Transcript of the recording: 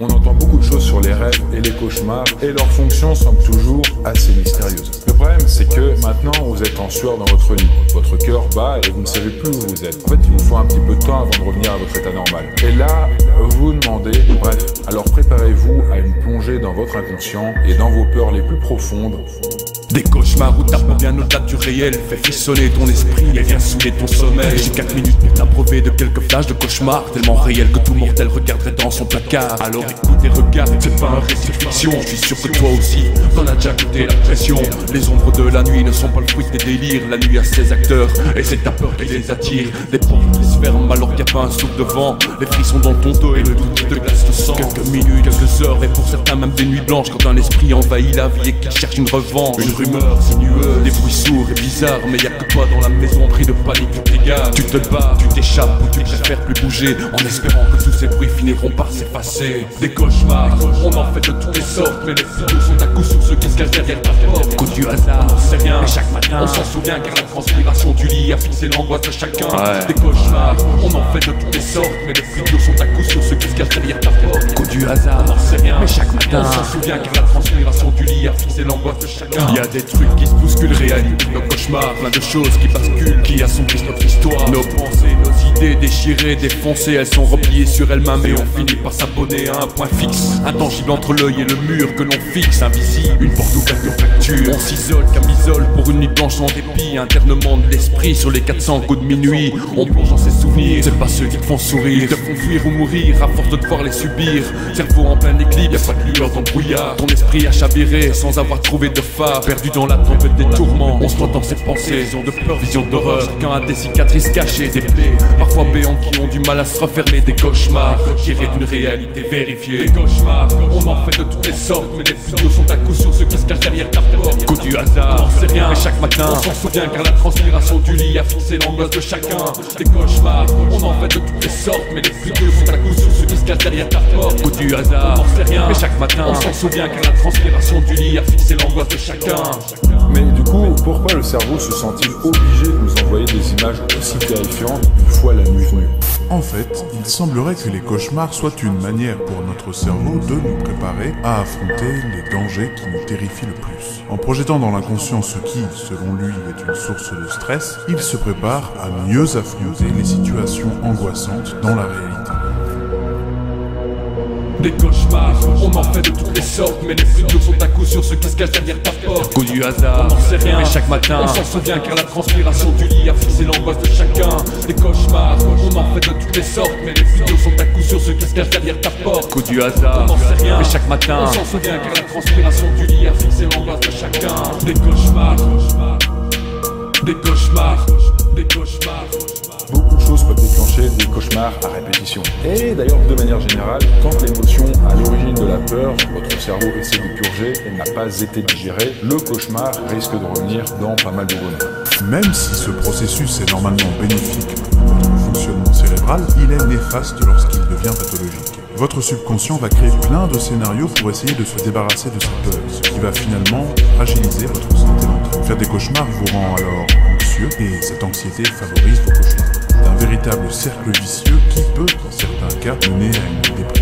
On entend beaucoup de choses sur les rêves et les cauchemars et leurs fonctions semblent toujours assez mystérieuses. Le problème, c'est que maintenant vous êtes en sueur dans votre lit, votre cœur bat et vous ne savez plus où vous êtes. En fait, il vous faut un petit peu de temps avant de revenir à votre état normal. Et là, vous vous demandez, bref, alors préparez-vous à une plongée dans votre inconscient et dans vos peurs les plus profondes. Des cauchemars où tapent bien au-delà du réel, fait frissonner ton esprit et vient saouler ton sommeil. J'ai 4 minutes pour t'abreuver de quelques flashs de cauchemars tellement réels que tout mortel regarderait dans son placard. Alors écoute et regarde, c'est pas un récit de fiction. Je suis sûr que toi aussi, t'en as déjà goûté la pression. Les ombres de la nuit ne sont pas le fruit des délires. La nuit a ses acteurs et c'est ta peur qui les attire. Des portes qui se ferment alors qu'il n'y a pas un souffle de vent. Les frissons dans ton dos et le doute qui te glace le sang. Quelques minutes, quelques heures et pour certains même des nuits blanches quand un esprit envahit la vie et qu'il cherche une revanche. Rumeurs sinueuses, des bruits sourds et bizarres, mais y'a que toi dans la maison pris de panique, tu t'égares. Tu te bats, tu t'échappes ou tu préfères plus bouger en espérant que tous ces bruits finiront par s'effacer. Des cauchemars, on en fait de toutes les sortes, mais les photos sont à coup sur ceux qui se cachent derrière ta porte. Coup du hasard, on sait rien, mais chaque matin on s'en souvient car la transpiration du lit a fixé l'angoisse de chacun. Des cauchemars, on en fait de toutes les sortes, mais les photos sont à coup sur ceux qui se cachent derrière ta porte. Coup du hasard, on sait rien, mais chaque matin on s'en souvient car la transpiration du lit a fixé l'angoisse de chacun. Des trucs qui se bousculent, réalité, nos cauchemars, plein de choses qui basculent, qui assombrissent notre histoire. Nos pensées, nos idées déchirées, défoncées, elles sont repliées sur elles-mêmes et on finit par s'abonner à un point fixe, intangible entre l'œil et le mur que l'on fixe, invisible, une porte ouverte de fracture. On s'isole, camisole pour une nuit blanche sans dépit, internement de l'esprit sur les 400 coups de minuit. On plonge dans ses souvenirs, c'est pas ceux qui te font sourire, te font fuir ou mourir à force de devoir les subir. Cerveau en plein équilibre, y'a pas de lueur dans le brouillard. Ton esprit a chaviré sans avoir trouvé de phare. Perdu dans la tempête des tourments, on se noie dans ses pensées, vision de peur, vision d'horreur. Chacun a des cicatrices cachées, des plaies, parfois béantes qui ont du mal à se refermer. Des cauchemars, tirés d'une réalité vérifiée. Des cauchemars, on en fait de toutes les sortes, mais les studios sont à coup sur ceux qui se cachent derrière ta porte. Coup du hasard, on sait rien, mais chaque matin on s'en souvient car la transpiration du lit a fixé l'angoisse de chacun. Des cauchemars, on en fait de toutes les sortes, mais les studios sont à coup sur ceux qui se cachent derrière ta porte. Coup du hasard, on sait rien, mais chaque matin on s'en souvient car la transpiration du lit a fixé l'angoisse de chacun. Mais du coup, pourquoi le cerveau se sent-il obligé de nous envoyer des images aussi terrifiantes une fois la nuit venue? En fait, il semblerait que les cauchemars soient une manière pour notre cerveau de nous préparer à affronter les dangers qui nous terrifient le plus. En projetant dans l'inconscient ce qui, selon lui, est une source de stress, il se prépare à mieux affronter les situations angoissantes dans la réalité. Des cauchemars, on en fait de toutes les sortes, mais les studios sont à coup sur ceux qui se cachent derrière ta porte. Coup du hasard, on n'en sait rien, mais chaque matin on s'en souvient car la transpiration du lit a fixé l'angoisse de chacun. Des cauchemars, on en fait de toutes les sortes, mais les studios sont à coup sur ceux qui se cachent derrière ta porte. Coup du hasard, on n'en sait rien, mais chaque matin on s'en souvient car la transpiration du lit a fixé l'angoisse de chacun. Des cauchemars, des cauchemars, des cauchemars. Beaucoup de choses peuvent déclencher des cauchemars à répétition. Et d'ailleurs, de manière générale, quand l'émotion à l'origine de la peur, votre cerveau essaie de purger et n'a pas été digérée, le cauchemar risque de revenir dans pas mal de bonheur. Même si ce processus est normalement bénéfique pour votre fonctionnement cérébral, il est néfaste lorsqu'il devient pathologique. Votre subconscient va créer plein de scénarios pour essayer de se débarrasser de cette peur, ce qui va finalement fragiliser votre santé mentale. Faire des cauchemars vous rend alors anxieux et cette anxiété favorise vos cauchemars. C'est un véritable cercle vicieux qui peut, dans certains cas, mener à une dépression.